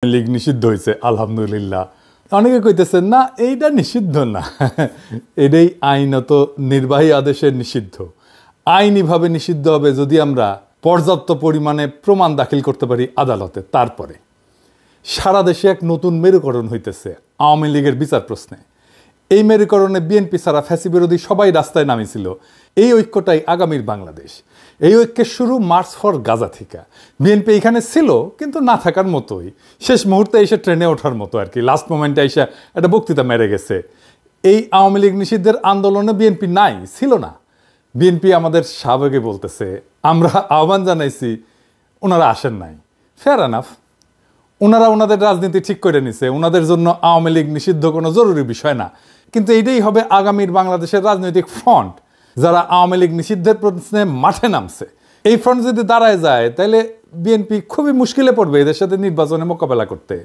লীগ নিষিদ্ধ হয়েছে আলহামদুলিল্লাহ। অনেকে কইতেছেন না এইটা নিষিদ্ধ না, এটাই আইনত নির্বাহী আদেশের নিষিদ্ধ। আইনিভাবে নিষিদ্ধ হবে যদি আমরা পর্যাপ্ত পরিমাণে প্রমাণ দাখিল করতে পারি আদালতে। তারপরে সারা দেশে এক নতুন মেরুকরণ হইতেছে আওয়ামী লীগের বিচার প্রশ্নে। এই মেরুকরণে বিএনপি ছাড়া ফ্যাসি বিরোধী সবাই রাস্তায় নামিছিল। এই ঐক্যটাই আগামীর বাংলাদেশ। এই ঐক্যের শুরু মার্চ ফর গাজা থেকে। বিএনপি এখানে ছিল কিন্তু না থাকার মতোই, শেষ মুহূর্তে এসে ট্রেনে ওঠার মতো আর কি, লাস্ট মোমেন্টে এসে একটা বক্তৃতা মেরে গেছে। এই আওয়ামী লীগ নিষিদ্ধের আন্দোলনে বিএনপি নাই, ছিল না। বিএনপি আমাদের সাবেকে বলতেছে আমরা আহ্বান জানাইছি, ওনারা আসেন নাই। ফেয়ার এনাফ, ওনারা ওনাদের রাজনীতি ঠিক করে নিছে, ওনাদের জন্য আওয়ামী লীগ নিষিদ্ধ কোনো জরুরি বিষয় না। কিন্তু এইটাই হবে আগামীর বাংলাদেশের রাজনৈতিক ফ্রন্ট, যারা আওয়ামী লীগ নিষিদ্ধের প্রশ্নে মাঠে নামছে। এই ফ্রন্ট যদি দাঁড়ায় যায় তাহলে বিএনপি খুবই মুশকিলে পড়বে এদের সাথে নির্বাচনে মোকাবেলা করতে,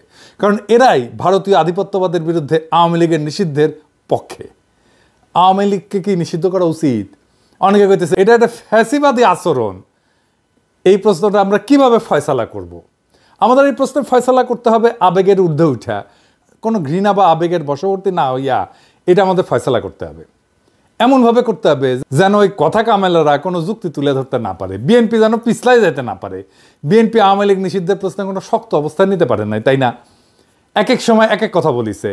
কারণ এরাই ভারতীয় আধিপত্যবাদের বিরুদ্ধে আওয়ামী লীগের নিষিদ্ধের পক্ষে। আওয়ামী লীগকে কি নিষিদ্ধ করা উচিত? অনেকে কইতেছে এটা একটা ফ্যাসিবাদী আচরণ। এই প্রশ্নটা আমরা কিভাবে ফয়সালা করব? আমাদের এই প্রশ্নের ফয়সালা করতে হবে আবেগের ঊর্ধ্বে উঠা, কোনো ঘৃণা বা আবেগের বশবর্তী না হইয়া এটা আমাদের ফয়সালা করতে হবে। এমনভাবে করতে হবে যেন ওই কথা কামেলারা কোনো যুক্তি তুলে ধরতে না পারে, বিএনপি যেন পিছলাই যেতে না পারে। বিএনপি আওয়ামী লীগ নিষিদ্ধের প্রশ্নে কোনো শক্ত অবস্থান নিতে পারে নাই, তাই না? এক এক সময় এক এক কথা বলিছে,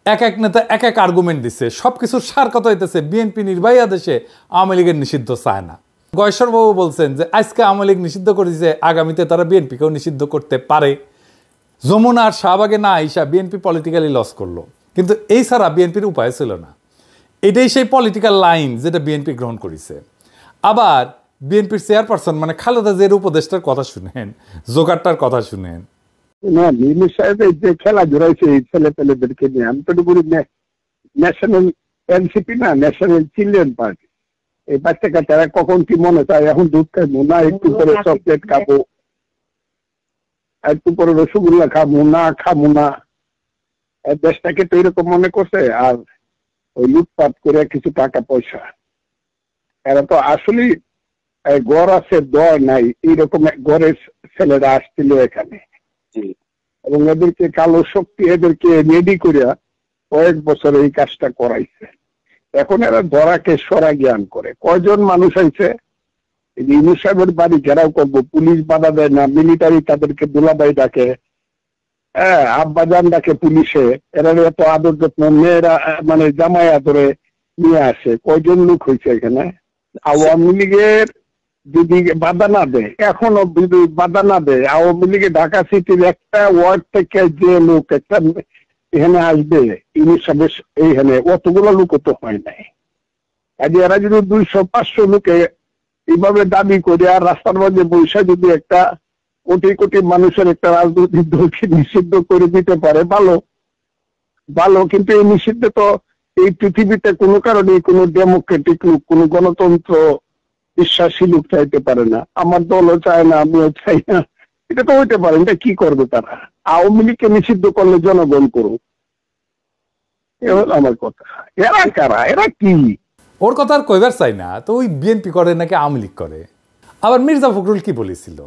এক এক নেতা এক এক আর্গুমেন্ট দিচ্ছে। সব কিছুর সার কথা হইতেছে বিএনপি নির্বাহী আদেশে আওয়ামী লীগের নিষিদ্ধ চায় না। গয়েশ্বরবাবু বলছেন যে আজকে আওয়ামী লীগ নিষিদ্ধ করেছে, আগামীতে তারা বিএনপিকেও নিষিদ্ধ করতে পারে। যমুনা আর শাহবাগে না আইসা বিএনপি পলিটিক্যালি লস করলো, কিন্তু এই ছাড়া বিএনপির উপায় ছিল না। এটাই সেই পলিটিক্যাল লাইন যেটা বিএনপি গ্রহণ করেছে। আবার বিএনপির চেয়ারপারসন মানে খালেদা জিয়ার উপদেষ্টার কথা শুনেন, জোগাড়টার কথা শুনেন। না, মিমি সাহেবের যে খেলা জড়াইছে এই ছেলে পেলেদেরকে নিয়ে, আমি তো বলি ন্যাশনাল এনসিপি না, ন্যাশনাল চিলড্রেন পার্টি। এই বাচ্চা কাচ্চারা কখন কি মনে চায়, এখন দুধ খাবো না, একটু পরে চকলেট খাবো, একটু পরে রসগোল্লা খাবো না, খাবো না। দেশটাকে তো এরকম মনে করছে। আর ওই লুটপাট করে কিছু টাকা পয়সা, এরা তো আসলে গড় আছে দর নাই, এইরকম ঘরের ছেলেরা আসছিল এখানে, এবং এদেরকে কালো শক্তি এদেরকে রেডি করিয়া কয়েক বছর এই কাজটা করাইছে। এখন এরা ধরাকে সরা জ্ঞান করে। কয়জন মানুষ আইছে ইউনুস সাহেবের বাড়ি ঘেরাও করবো, পুলিশ বাধা দেয় না, মিলিটারি তাদেরকে দুলাভাই ডাকে, হ্যাঁ আব্বাজান ডাকে পুলিশে, এরা এত আদর যত্ন, মেয়েরা মানে জামাই আদরে নিয়ে আসে। কয়জন লোক হয়েছে এখানে? আওয়ামী লীগের যদি বাধা না দেয়, এখনো যদি বাধা না দেয়, আওয়ামী লীগের ঢাকা সিটির একটা ওয়ার্ড থেকে যে লোক একটা এখানে আসবে ইউনুস সাহেবের এইখানে, অতগুলো লোক তো হয় নাই। কাজে এরা যদি 200-500 লোকে এইভাবে দাবি করে আর রাস্তার মধ্যে বৈশা যদি একটা কোটি কোটি মানুষের একটা রাজনৈতিক দলকে নিষিদ্ধ করে দিতে পারে, ভালো ভালো। কিন্তু এই নিষিদ্ধ তো এই পৃথিবীতে কোনো কারণে কোনো ডেমোক্রেটিক লোক, কোনো গণতন্ত্র বিশ্বাসী লোক চাইতে পারে না। আমার দলও চায় না, আমিও চাই না। এটা তো হইতে পারে। এটা কি করবে তারা? আওয়ামী লীগকে নিষিদ্ধ করলে জনগণ করুক, এ হলো আমার কথা। এরা কারা? এরা কি? ওর কথা আর কইবার চাই না। তো ওই বিএনপি করে নাকি আওয়ামী লীগ করে? আবার মির্জা ফখরুল কি বলেছিল?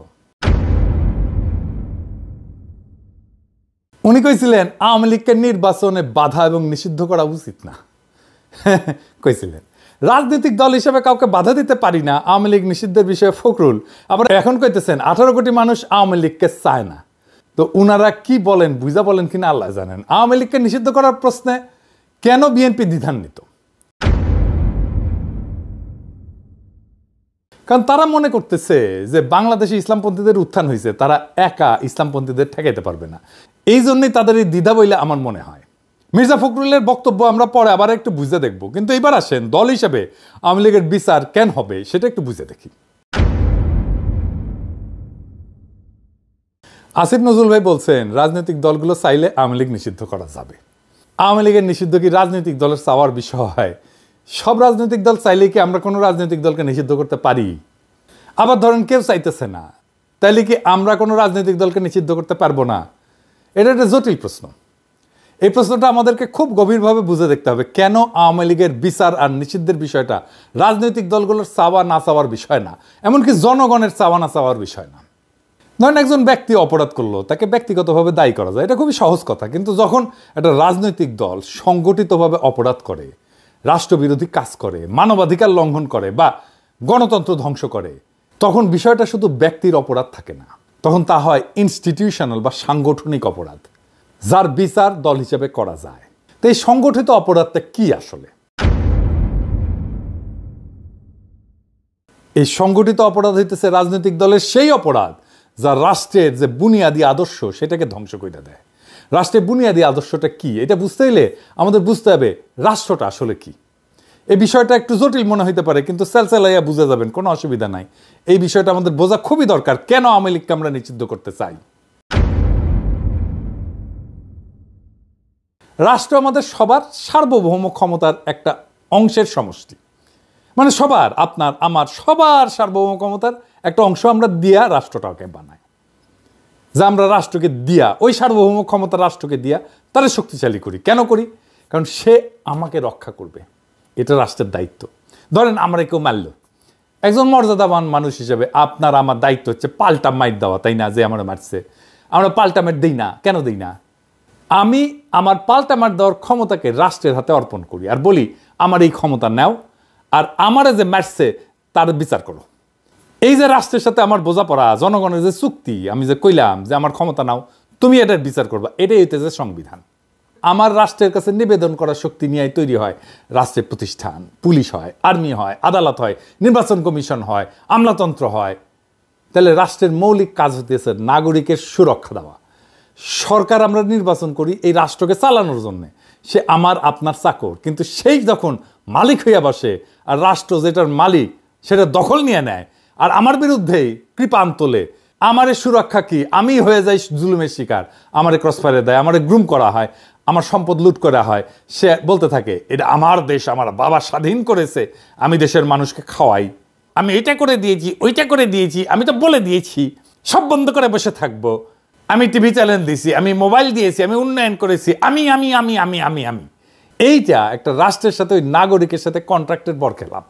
উনি কইছিলেন আওয়ামী লীগকে নির্বাচনে বাধা এবং নিষিদ্ধ করা উচিত না। কইছিলেন রাজনৈতিক দল হিসেবে কাউকে বাধা দিতে পারি না আওয়ামী লীগ নিষিদ্ধের বিষয়ে ফখরুল। আবার এখন কইতেছেন 18 কোটি মানুষ আওয়ামী লীগকে চায় না। তো উনারা কি বলেন, বুঝা বলেন কিনা আল্লাহ জানেন। আওয়ামী লীগকে নিষিদ্ধ করার প্রশ্নে কেন বিএনপি দ্বিধান্বিত? কারণ তারা মনে করতেছে যে বাংলাদেশে ইসলামপন্থীদের উত্থান হয়েছে, তারা একা ইসলামপন্থীদের ঠেকাইতে পারবে না। এই জন্যই তাদের এই দ্বিধা বইলে আমার মনে হয়। মির্জা ফখরুলের বক্তব্য আমরা পরে আবার একটু বুঝে দেখব, কিন্তু এবার আসেন দল হিসেবে আওয়ামী লীগের বিচার কেন হবে সেটা একটু বুঝে দেখি। আসিফ নজরুল ভাই বলছেন রাজনৈতিক দলগুলো চাইলে আওয়ামী লীগ নিষিদ্ধ করা যাবে। আওয়ামী লীগের নিষিদ্ধ কি রাজনৈতিক দলের চাওয়ার বিষয়? সব রাজনৈতিক দল চাইলে কি আমরা কোনো রাজনৈতিক দলকে নিষিদ্ধ করতে পারি? আবার ধরেন কেউ চাইতেছে না, তাইলে কি আমরা কোনো রাজনৈতিক দলকে নিষিদ্ধ করতে পারবো না? এটা একটা জটিল প্রশ্ন। এই প্রশ্নটা আমাদেরকে খুব গভীরভাবে বুঝে দেখতে হবে। কেন আওয়ামী লীগের বিচার আর নিষিদ্ধের বিষয়টা রাজনৈতিক দলগুলোর চাওয়া না চাওয়ার বিষয় না, এমনকি জনগণের চাওয়া না চাওয়ার বিষয় না। ধরেন একজন ব্যক্তি অপরাধ করলো, তাকে ব্যক্তিগতভাবে দায়ী করা যায়, এটা খুবই সহজ কথা। কিন্তু যখন একটা রাজনৈতিক দল সংগঠিতভাবে অপরাধ করে, রাষ্ট্রবিরোধী কাজ করে, মানবাধিকার লঙ্ঘন করে বা গণতন্ত্র ধ্বংস করে, তখন বিষয়টা শুধু ব্যক্তির অপরাধ থাকে না, তখন তা হয় ইনস্টিটিউশনাল বা সাংগঠনিক অপরাধ, যার বিচার দল হিসেবে করা যায়। তো এই সংগঠিত অপরাধটা কি আসলে? এই সংগঠিত অপরাধ হইতেছে রাজনৈতিক দলের সেই অপরাধ যা রাষ্ট্রের যে বুনিয়াদী আদর্শ সেটাকে ধ্বংস করে দেয়। রাষ্ট্রের বুনিয়াদী আদর্শটা কি, এটা বুঝতে হলে আমাদের বুঝতে হবে রাষ্ট্রটা আসলে কি। এই বিষয়টা একটু জটিল মনে হইতে পারে, কিন্তু সেলসেলাইয়া বুঝে যাবেন, কোনো অসুবিধা নাই। এই বিষয়টা আমাদের বোঝা খুবই দরকার, কেন আওয়ামী লীগকে আমরা নিষিদ্ধ করতে চাই। রাষ্ট্র আমাদের সবার সার্বভৌম ক্ষমতার একটা অংশের সমষ্টি, মানে সবার, আপনার আমার সবার সার্বভৌম ক্ষমতার একটা অংশ আমরা দিয়া রাষ্ট্রটাকে বানাই। যা আমরা রাষ্ট্রকে দিয়া, ওই সার্বভৌম ক্ষমতা রাষ্ট্রকে দিয়া তারা শক্তিশালী করি। কেন করি? কারণ সে আমাকে রক্ষা করবে, এটা রাষ্ট্রের দায়িত্ব। ধরেন আমরা কেউ মারল, একজন মর্যাদাবান মানুষ হিসেবে আপনার আমার দায়িত্ব হচ্ছে পাল্টা মাইট দেওয়া, তাই না? যে আমরা মারছে, আমরা পাল্টা মাইট দিই না। কেন দিই না? আমি আমার পাল্টা মার দেওয়ার ক্ষমতাকে রাষ্ট্রের হাতে অর্পণ করি আর বলি আমার এই ক্ষমতা নাও, আর আমারে যে মারছে তার বিচার করো। এই যে রাষ্ট্রের সাথে আমার বোঝাপড়া, জনগণের যে চুক্তি, আমি যে কইলাম যে আমার ক্ষমতা নাও, তুমি এটার বিচার করবা, এটাই হইতেছে সংবিধান। আমার রাষ্ট্রের কাছে নিবেদন করার শক্তি নিয়ে তৈরি হয় রাষ্ট্রের প্রতিষ্ঠান, পুলিশ হয়, আর্মি হয়, আদালত হয়, নির্বাচন কমিশন হয়, আমলাতন্ত্র হয়। তাহলে রাষ্ট্রের মৌলিক কাজ হতেছে নাগরিকের সুরক্ষা দেওয়া। সরকার আমরা নির্বাচন করি এই রাষ্ট্রকে চালানোর জন্য, সে আমার আপনার চাকর, কিন্তু সেই যখন মালিক হইয়া বসে আর রাষ্ট্র যেটার মালিক সেটা দখল নিয়ে নেয় আর আমার বিরুদ্ধেই কৃপান তোলে, আমারে সুরক্ষা কি? আমি হয়ে যাই জুলুমের শিকার, আমারে ক্রসফায়ারে দেয়, আমারে গ্রুম করা হয়, আমার সম্পদ লুট করা হয়। সে বলতে থাকে এটা আমার দেশ, আমার বাবা স্বাধীন করেছে, আমি দেশের মানুষকে খাওয়াই, আমি এটা করে দিয়েছি, ওইটা করে দিয়েছি, আমি তো বলে দিয়েছি, সব বন্ধ করে বসে থাকবো, আমি টিভি চ্যানেল দিয়েছি, আমি মোবাইল দিয়েছি, আমি উন্নয়ন করেছি, আমি আমি আমি আমি আমি আমি এইটা একটা রাষ্ট্রের সাথে, ওই নাগরিকের সাথে কন্ট্রাক্টের বরখেলাপ।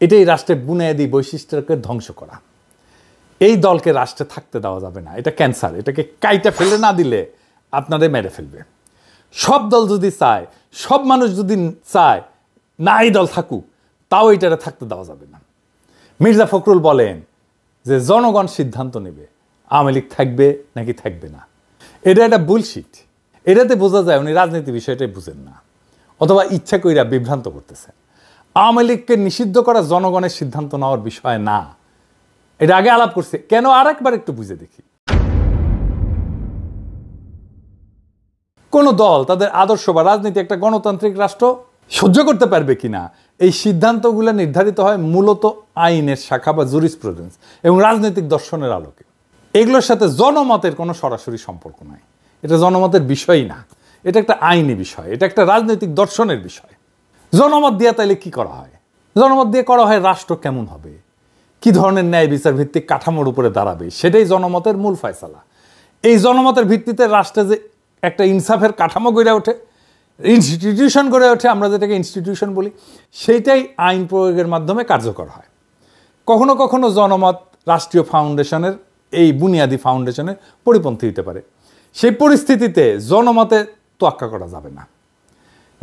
এটাই রাষ্ট্রের বুনিয়াদী বৈশিষ্ট্যকে ধ্বংস করা। এই দলকে রাষ্ট্রে থাকতে দেওয়া যাবে না, এটা ক্যান্সার। এটাকে কাইটা ফেলে না দিলে আপনাদের মেরে ফেলবে। সব দল যদি চায়, সব মানুষ যদি চায় না এই দল থাকুক, তাও এটারে থাকতে দেওয়া যাবে না। মির্জা ফখরুল বলেন যে জনগণ সিদ্ধান্ত নেবে আওয়ামী লীগ থাকবে নাকি থাকবে না। এটা একটা বুলশিট। এটাতে বোঝা যায় উনি রাজনীতি বিষয়টাই বুঝেন না, অথবা ইচ্ছা কইরা বিভ্রান্ত করতেছেন। আওয়ামী লীগকে নিষিদ্ধ করা জনগণের সিদ্ধান্ত নেওয়ার বিষয় না, এটা আগে আলাপ করছে কেন, আর একবার একটু বুঝে দেখি। কোন দল তাদের আদর্শ বা রাজনীতি একটা গণতান্ত্রিক রাষ্ট্র সহ্য করতে পারবে কিনা, এই সিদ্ধান্তগুলো নির্ধারিত হয় মূলত আইনের শাখা বা জুরিসপ্রুডেন্স এবং রাজনৈতিক দর্শনের আলোকে। এগুলোর সাথে জনমতের কোনো সরাসরি সম্পর্ক নাই। এটা জনমতের বিষয়ই না, এটা একটা আইনি বিষয়, এটা একটা রাজনৈতিক দর্শনের বিষয়। জনমত দিয়ে তাইলে কি করা হয়? জনমত দিয়ে করা হয় রাষ্ট্র কেমন হবে, কি ধরনের ন্যায় বিচার ভিত্তিক কাঠামোর উপরে দাঁড়াবে, সেটাই জনমতের মূল ফয়সালা। এই জনমতের ভিত্তিতে রাষ্ট্রে যে একটা ইনসাফের কাঠামো গড়ে ওঠে, ইনস্টিটিউশন গড়ে ওঠে, আমরা যেটাকে ইনস্টিটিউশন বলি, সেইটাই আইন প্রয়োগের মাধ্যমে কার্যকর হয়। কখনো কখনো জনমত রাষ্ট্রীয় ফাউন্ডেশনের, এই বুনিয়াদী ফাউন্ডেশনের পরিপন্থী হতে পারে। সেই পরিস্থিতিতে জনমতে তোয়াক্কা করা যাবে না।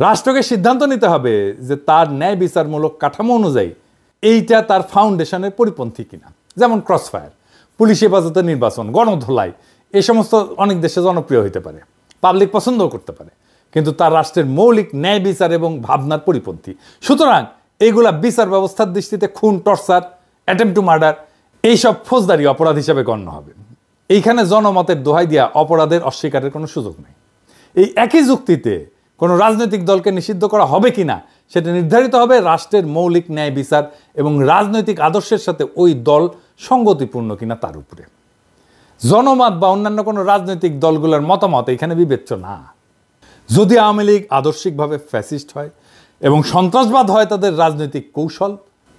রাষ্ট্রকে সিদ্ধান্ত নিতে হবে যে তার ন্যায় বিচারমূলক কাঠামো অনুযায়ী এইটা তার ফাউন্ডেশনের পরিপন্থী কিনা। যেমন ক্রসফায়ার, পুলিশ হেফাজতে নির্বাচন, গণধোলাই, এই সমস্ত অনেক দেশে জনপ্রিয় হতে পারে, পাবলিক পছন্দও করতে পারে, কিন্তু তার রাষ্ট্রের মৌলিক ন্যায় বিচার এবং ভাবনার পরিপন্থী। সুতরাং এইগুলা বিচার ব্যবস্থার দৃষ্টিতে খুন, টর্চার, অ্যাটেম্প টু মার্ডার, এইসব ফৌজদারি অপরাধ হিসেবে গণ্য হবে। এইখানে জনমতের দোহাই দিয়া অপরাধের অস্বীকারের কোনো সুযোগ নেই। এই একই যুক্তিতে কোনো রাজনৈতিক দলকে নিষিদ্ধ করা হবে কিনা সেটা নির্ধারিত হবে রাষ্ট্রের মৌলিক ন্যায় বিচার এবং রাজনৈতিক আদর্শের সাথে ওই দল সঙ্গতিপূর্ণ কিনা তার উপরে। জনমত বা অন্যান্য কোনো রাজনৈতিক দলগুলোর মতামত এখানে বিবেচ্য না। যদি আওয়ামী লীগ আদর্শিকভাবে ফ্যাসিস্ট হয় এবং সন্ত্রাসবাদ হয় তাদের রাজনৈতিক কৌশল,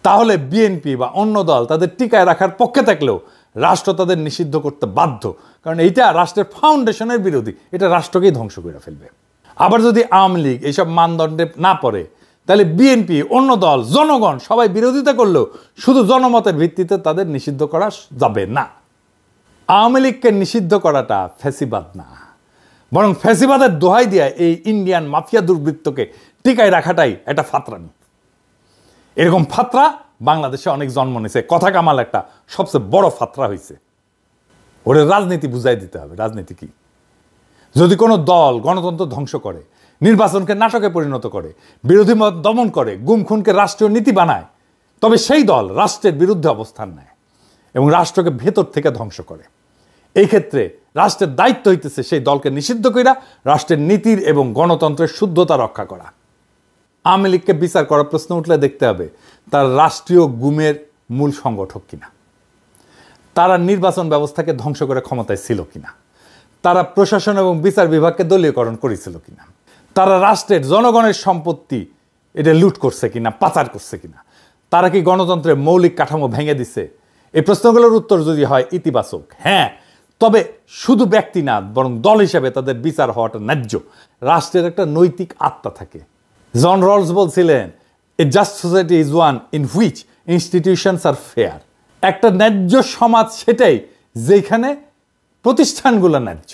তাহলে বিএনপি বা অন্য দল তাদের টিকায় রাখার পক্ষে থাকলেও রাষ্ট্র তাদের নিষিদ্ধ করতে বাধ্য, কারণ এইটা রাষ্ট্রের ফাউন্ডেশনের বিরোধী, এটা রাষ্ট্রকেই ধ্বংস করে ফেলবে। আবার যদি আওয়ামী লীগ এইসব মানদণ্ডে না পড়ে, তাহলে বিএনপি, অন্য দল, জনগণ সবাই বিরোধিতা করলেও শুধু জনমতের ভিত্তিতে তাদের নিষিদ্ধ করা যাবে না। আওয়ামী লীগকে নিষিদ্ধ করাটা ফ্যাসিবাদ না, বরং ফ্যাসিবাদের দোহাই দিয়ে এই ইন্ডিয়ান মাফিয়া দুর্বৃত্তকে টিকায় রাখাটাই একটা ফাতরানি। এরকম ফাতরা বাংলাদেশে অনেক জন্ম নিয়েছে। কথা কামাল একটা সবচেয়ে বড় ফাতরা হয়েছে। ওরে রাজনীতি বুঝাই দিতে হবে। রাজনীতি কি? যদি কোনো দল গণতন্ত্র ধ্বংস করে, নির্বাচনকে নাটকে পরিণত করে, বিরোধী মত দমন করে, গুম খুনকে রাষ্ট্রীয় নীতি বানায়, তবে সেই দল রাষ্ট্রের বিরুদ্ধে অবস্থান নেয় এবং রাষ্ট্রকে ভেতর থেকে ধ্বংস করে। এই ক্ষেত্রে রাষ্ট্রের দায়িত্ব হইতেছে সেই দলকে নিষিদ্ধ কইরা রাষ্ট্রের নীতির এবং গণতন্ত্রের শুদ্ধতা রক্ষা করা। আওয়ামী লীগকে বিচার করার প্রশ্ন উঠলে দেখতে হবে তার রাষ্ট্রীয় গুমের মূল সংগঠক কিনা, তারা নির্বাচন ব্যবস্থাকে ধ্বংস করে ক্ষমতায় ছিল কিনা, তারা প্রশাসন এবং বিচার বিভাগকে দলীয়করণ করেছিল কিনা, তারা রাষ্ট্রের জনগণের সম্পত্তি এটা লুট করছে কিনা, পাচার করছে কিনা, তারা কি গণতন্ত্রের মৌলিক কাঠামো ভেঙে দিছে। এই প্রশ্নগুলোর উত্তর যদি হয় ইতিবাচক, হ্যাঁ, তবে শুধু ব্যক্তি না বরং দল হিসেবে তাদের বিচার হওয়াটা ন্যায্য। রাষ্ট্রের একটা নৈতিক আত্মা থাকে। জন রলস বলছিলেন, a just society is one in which institutions are fair. একটা ন্যায্য সমাজ সেটাই যেখানে প্রতিষ্ঠানগুলো ন্যায্য।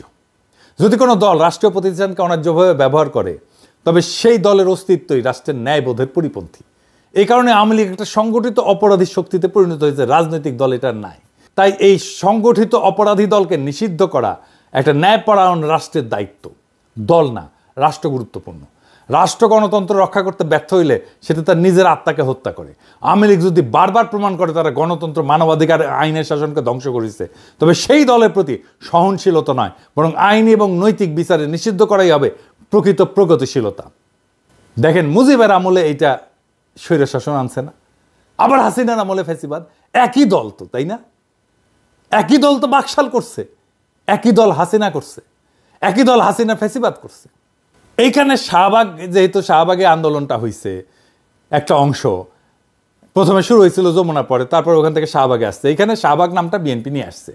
যদি কোনো দল রাষ্ট্রীয় প্রতিষ্ঠানকে অন্যায্যভাবে ব্যবহার করে তবে সেই দলের অস্তিত্বই রাষ্ট্রের ন্যায়বোধের পরিপন্থী। এই কারণে আওয়ামী লীগ একটা সংগঠিত অপরাধী শক্তিতে পরিণত হয়েছে, রাজনৈতিক দল এটা নাই। তাই এই সংগঠিত অপরাধী দলকে নিষিদ্ধ করা একটা ন্যায়পরায়ণ রাষ্ট্রের দায়িত্ব, দল না। রাষ্ট্র গুরুত্বপূর্ণ। রাষ্ট্র গণতন্ত্র রক্ষা করতে ব্যর্থ হইলে সেটা তার নিজের আত্মাকে হত্যা করে। আওয়ামী লীগ যদি বারবার প্রমাণ করে তারা গণতন্ত্র, মানবাধিকার, আইনের শাসনকে ধ্বংস করেছে, তবে সেই দলের প্রতি সহনশীলতা নয় বরং আইনি এবং নৈতিক বিচারে নিষিদ্ধ করাই হবে প্রকৃত প্রগতিশীলতা। দেখেন, মুজিবের আমলে এইটা স্বৈরশাসন আনছে না, আবার হাসিনার আমলে ফ্যাসিবাদ। একই দল তো, তাই না? একই দল তো বাকশাল করছে, একই দল হাসিনা করছে, একই দল হাসিনা ফ্যাসিবাদ করছে। এইখানে শাহবাগ, যেহেতু শাহবাগে আন্দোলনটা হয়েছে একটা অংশ, প্রথমে শুরু হয়েছিল যমুনার পরে, তারপর ওখান থেকে শাহবাগে আসছে। এইখানে শাহবাগ নামটা বিএনপি নিয়ে আসছে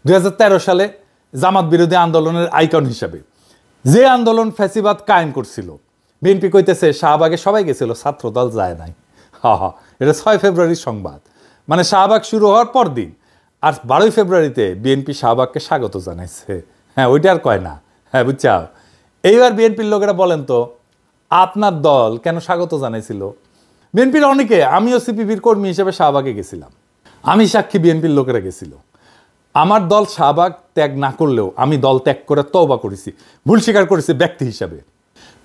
2013 সালে জামাত বিরোধী আন্দোলনের আইকন হিসাবে। যে আন্দোলন ফ্যাসিবাদ কায়েম করছিল, বিএনপি কইতেছে শাহবাগে সবাই গেছিল, ছাত্রদল যায় নাই। এটা 6 ফেব্রুয়ারির সংবাদ, মানে শাহবাগ শুরু হওয়ার পর দিন। আর 12 ফেব্রুয়ারিতে বিএনপি শাহবাগকে স্বাগত জানাইছে। হ্যাঁ, ওইটা আর কয় না। হ্যাঁ, বুঝছাও। এইবার বিএনপির লোকেরা বলেন তো, আপনার দল কেন স্বাগত জানাইছিল? বিএনপির অনেকে, আমিও সিপিবির কর্মী হিসেবে শাহবাগে গেছিলাম, আমি সাক্ষী, বিএনপির লোকেরা গেছিল। আমার দল শাহবাগ ত্যাগ না করলেও আমি দল ত্যাগ করে তওবা করেছি, ভুল স্বীকার করেছি ব্যক্তি হিসাবে।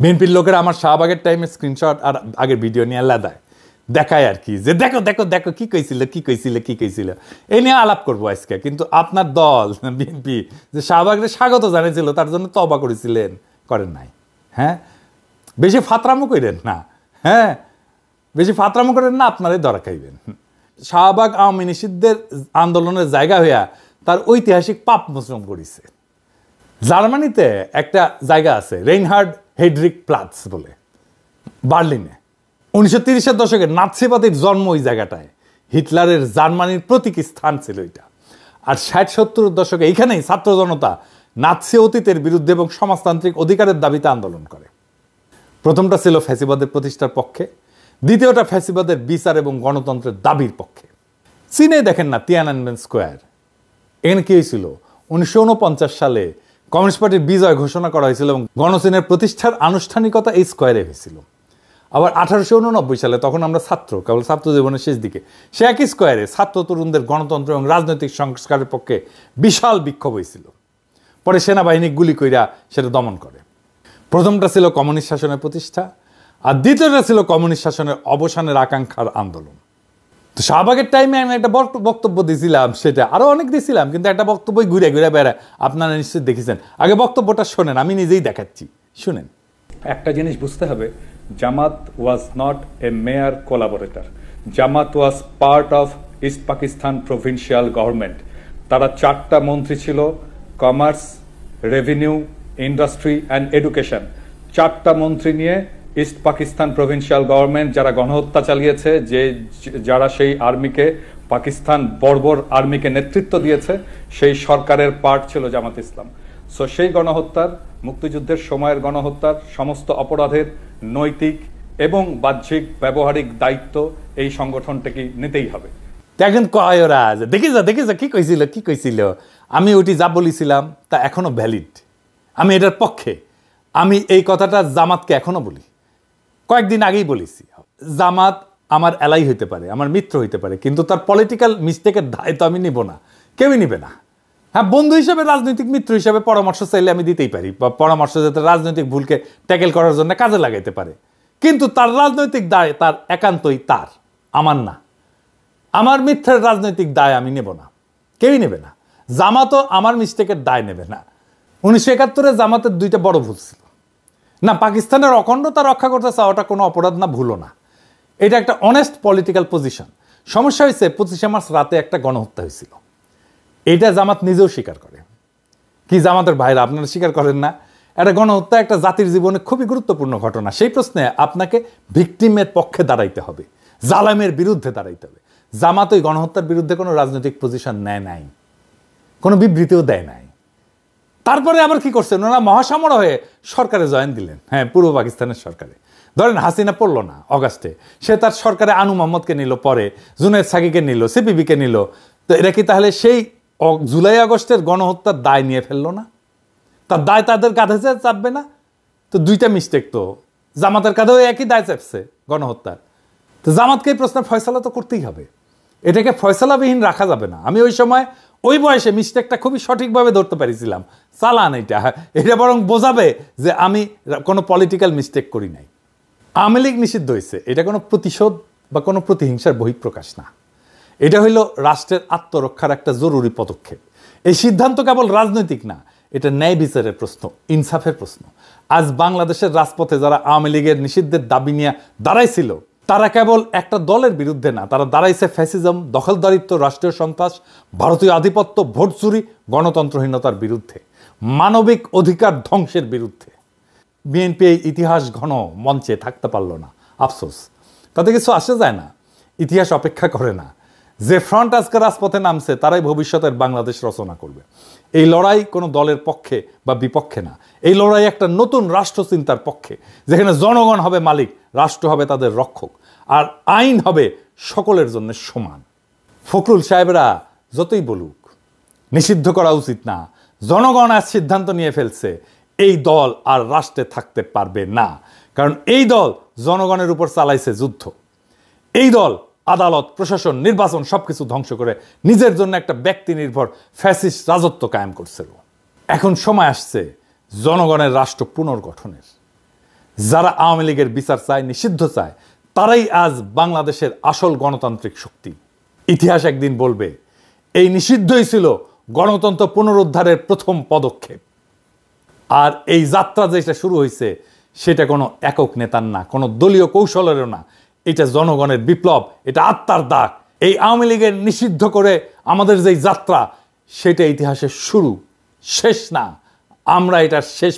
বিএনপির লোকেরা আমার শাহবাগের টাইমে স্ক্রিনশট আর আগের ভিডিও নিয়ে দেয়, দেখায় আর কি, যে দেখো দেখো দেখো কি কইছিল কি কইছিল কি কইছিল। এই নিয়ে আলাপ করবো আজকে। কিন্তু আপনার দল বিএনপি যে শাহবাগের স্বাগত জানিয়েছিল তার জন্য তওবা করেছিলেন, করেন নাই। হ্যাঁ, বেশি ফাতরামো করেন না। হ্যাঁ, বেশি ফাতরামো করেন না, আপনারাই ধরা খাইবেন। শাহবাগ আওয়ামী নিষিদ্ধের আন্দোলনের জায়গা হইয়া তার ঐতিহাসিক পাপ মোচন করেছে। জার্মানিতে একটা জায়গা আছে রেইনহার্ড হেডরিক প্লাটস বলে, বার্লিনে। 1930-এর দশকে নাৎসিবাদীর জন্ম ওই জায়গাটায়। হিটলারের জার্মানির প্রতীকী স্থান ছিল এটা। আর 60-70-এর দশকে এইখানেই ছাত্র জনতা নাৎসি অতীতের বিরুদ্ধে এবং সমাজতান্ত্রিক অধিকারের দাবিতে আন্দোলন করে। প্রথমটা ছিল ফ্যাসিবাদের প্রতিষ্ঠার পক্ষে, দ্বিতীয়টা ফ্যাসিবাদের বিচার এবং গণতন্ত্রের দাবির পক্ষে। চীনে দেখেন না তিয়ানানমেন স্কোয়ার, এখানে কি হয়েছিল? 1949 সালে কমিউনিস্ট পার্টির বিজয় ঘোষণা করা হয়েছিল এবং গণচীনের প্রতিষ্ঠার আনুষ্ঠানিকতা এই স্কোয়ারে হয়েছিল। আবার 1889 সালে, তখন আমরা ছাত্র, কেবল ছাত্র জীবনের শেষ দিকে, সে একই স্কোয়ারে ছাত্র তরুণদের গণতন্ত্র এবং রাজনৈতিক সংস্কারের পক্ষে বিশাল বিক্ষোভ হয়েছিল। পরে সেনাবাহিনী গুলি কইরা সেটা দমন করে। প্রথমটা ছিল কমিউনিস্ট শাসনের প্রতিষ্ঠা, আর দ্বিতীয়টা ছিল কমিউনিস্ট শাসনের অবসানের আকাঙ্ক্ষার আন্দোলন। তো শাহবাগের টাইমে আমি একটা বক্তব্য দিয়েছিলাম, সেটা আরও অনেক দিয়েছিলাম, কিন্তু একটা বক্তব্যই ঘুরে ঘুরে বেড়ায়, আপনারা নিশ্চয়ই দেখেছেন। আগে বক্তব্যটা শোনেন, আমি নিজেই দেখাচ্ছি, শুনেন। একটা জিনিস বুঝতে হবে, Jamaat was not a mere collaborator. Jamaat was part of East Pakistan provincial government. তারা 4টা মন্ত্রী ছিল, commerce, revenue, industry and education. 4টা মন্ত্রী নিয়ে ইস্ট পাকিস্তান প্রভিন্সিয়াল গভর্নমেন্ট যারা গণহত্যা চালিয়েছে, যারা সেই আর্মিকে, পাকিস্তান বর্বর আর্মিকে নেতৃত্ব দিয়েছে, সেই সরকারের পার্ট ছিল জামাত ইসলাম। সো সেই গণহত্যার, মুক্তিযুদ্ধের সময়ের গণহত্যার সমস্ত অপরাধের নৈতিক এবং বাহ্যিক ব্যবহারিক দায়িত্ব এই সংগঠনটাকে নিতেই হবে। এখন কয় ওরা যে দেখি যা কি কইছিল আমি ওটি যা বলেছিলাম তা এখনো ভ্যালিড, আমি এটার পক্ষে। আমি এই কথাটা জামাতকে এখনো বলি, কয়েকদিন আগেই বলেছি। জামাত আমার এলাই হইতে পারে, আমার মিত্র হইতে পারে, কিন্তু তার পলিটিক্যাল মিস্টেকের দায় তো আমি নিব না, কেউই নিবে না। হ্যাঁ, বন্ধু হিসেবে, রাজনৈতিক মিত্র হিসেবে পরামর্শ চাইলে আমি দিতেই পারি, বা পরামর্শ যাতে রাজনৈতিক ভুলকে ট্যাকেল করার জন্য কাজে লাগাইতে পারে, কিন্তু তার রাজনৈতিক দায় তার একান্তই তার, আমার না। আমার মিথ্যার রাজনৈতিক দায় আমি নেব না, কেউই নেবে না। জামাতও আমার মিস্টেকের দায় নেবে না। 1971-এ জামাতের দুইটা বড় ভুল ছিল। না, পাকিস্তানের অখণ্ডতা রক্ষা করতে চাওয়াটা কোনো অপরাধ না, ভুলও না, এটা একটা অনেস্ট পলিটিক্যাল পজিশন। সমস্যা হয়েছে 25শে মার্চ রাতে একটা গণহত্যা হয়েছিল, এটা জামাত নিজেও স্বীকার করে। কি জামাতের ভাইরা, আপনারা স্বীকার করেন না? একটা গণহত্যা একটা জাতির জীবনে খুবই গুরুত্বপূর্ণ ঘটনা। সেই প্রশ্নে আপনাকে ভিকটিমের পক্ষে দাঁড়াইতে হবে, জালেমের বিরুদ্ধে দাঁড়াইতে হবে। জামাত ওই গণহত্যার বিরুদ্ধে কোনো রাজনৈতিক পজিশন নেয় নাই, কোনো বিবৃতিও দেয় নাই। তারপরে আবার কি করছেন, ওনারা মহাসামর হয়ে সরকারে জয়েন দিলেন। হ্যাঁ, পূর্ব পাকিস্তানের সরকারে। ধরেন হাসিনা পড়লো না অগাস্টে, সে তার সরকারে আনু মোহাম্মদকে নিল, পরে জুনায়েদ সাকিকে নিল, সিপিবিকে নিল। তো এরা কি তাহলে সেই জুলাই আগস্টের গণহত্যার দায় নিয়ে ফেললো না? তার দায় তাদের কাঁধে চাপবে না? তো দুইটা মিস্টেক তো, জামাতের কাঁধেও একই দায় চাপছে গণহত্যার। তো জামাতকে এই প্রশ্নের ফয়সালা তো করতেই হবে, এটাকে ফয়সালাবিহীন রাখা যাবে না। আমি ওই সময় ওই বয়সে মিস্টেকটা খুবই সঠিকভাবে ধরতে পারিছিলাম। চালান এটা বরং বোঝাবে যে আমি কোনো পলিটিক্যাল মিস্টেক করি নাই। আওয়ামী লীগ নিষিদ্ধ হয়েছে, এটা কোনো প্রতিশোধ বা কোনো প্রতিহিংসার বহিঃপ্রকাশ না, এটা হইল রাষ্ট্রের আত্মরক্ষার একটা জরুরি পদক্ষেপ। এই সিদ্ধান্ত কেবল রাজনৈতিক না, এটা ন্যায় বিচারের প্রশ্ন, ইনসাফের প্রশ্ন। আজ বাংলাদেশের রাজপথে যারা আওয়ামী লীগের নিষিদ্ধের দাবি নিয়ে দাঁড়াইছিল, তারা কেবল একটা দলের বিরুদ্ধে না, তারা দাঁড়াইছে ফ্যাসিজম, দখলদারিত্ব, রাষ্ট্রীয় সন্ত্রাস, ভারতীয় আধিপত্য, ভোট চুরি, গণতন্ত্রহীনতার বিরুদ্ধে, মানবিক অধিকার ধ্বংসের বিরুদ্ধে। বিএনপি এই ইতিহাস ঘন মঞ্চে থাকতে পারল না, আফসোস। তাতে কিছু আসে যায় না, ইতিহাস অপেক্ষা করে না। যে ফ্রন্ট আজকে রাজপথে নামছে তারাই ভবিষ্যতের বাংলাদেশ রচনা করবে। এই লড়াই কোনো দলের পক্ষে বা বিপক্ষে না, এই লড়াই একটা নতুন রাষ্ট্রচিন্তার পক্ষে, যেখানে জনগণ হবে মালিক, রাষ্ট্র হবে তাদের রক্ষক, আর আইন হবে সকলের জন্য সমান। ফখরুল সাহেবরা যতই বলুক নিষিদ্ধ করা উচিত না, জনগণ আজ সিদ্ধান্ত নিয়ে ফেলছে, এই দল আর রাষ্ট্রে থাকতে পারবে না। কারণ এই দল জনগণের উপর চালাইছে যুদ্ধ, এই দল আদালত, প্রশাসন, নির্বাচন সবকিছু ধ্বংস করে নিজের জন্য একটা ব্যক্তি নির্ভর ফ্যাসিস্ট রাজত্ব কায়েম করছিল। এখন সময় আসছে জনগণের রাষ্ট্র পুনর্গঠনের। যারা আওয়ামী লীগের বিচার চায়, নিষিদ্ধ চায়, তারাই আজ বাংলাদেশের আসল গণতান্ত্রিক শক্তি। ইতিহাস একদিন বলবে এই নিষিদ্ধই ছিল গণতন্ত্র পুনরুদ্ধারের প্রথম পদক্ষেপ। আর এই যাত্রা যেটা শুরু হয়েছে সেটা কোনো একক নেতার না, কোনো দলীয় কৌশলেরও না, এটা জনগণের বিপ্লব, এটা আত্মার দাগ। এই আওয়ামী লীগের নিষিদ্ধ করে আমাদের যে যাত্রা, সেটা ইতিহাসের শুরু, শেষ না। আমরা এটার শেষ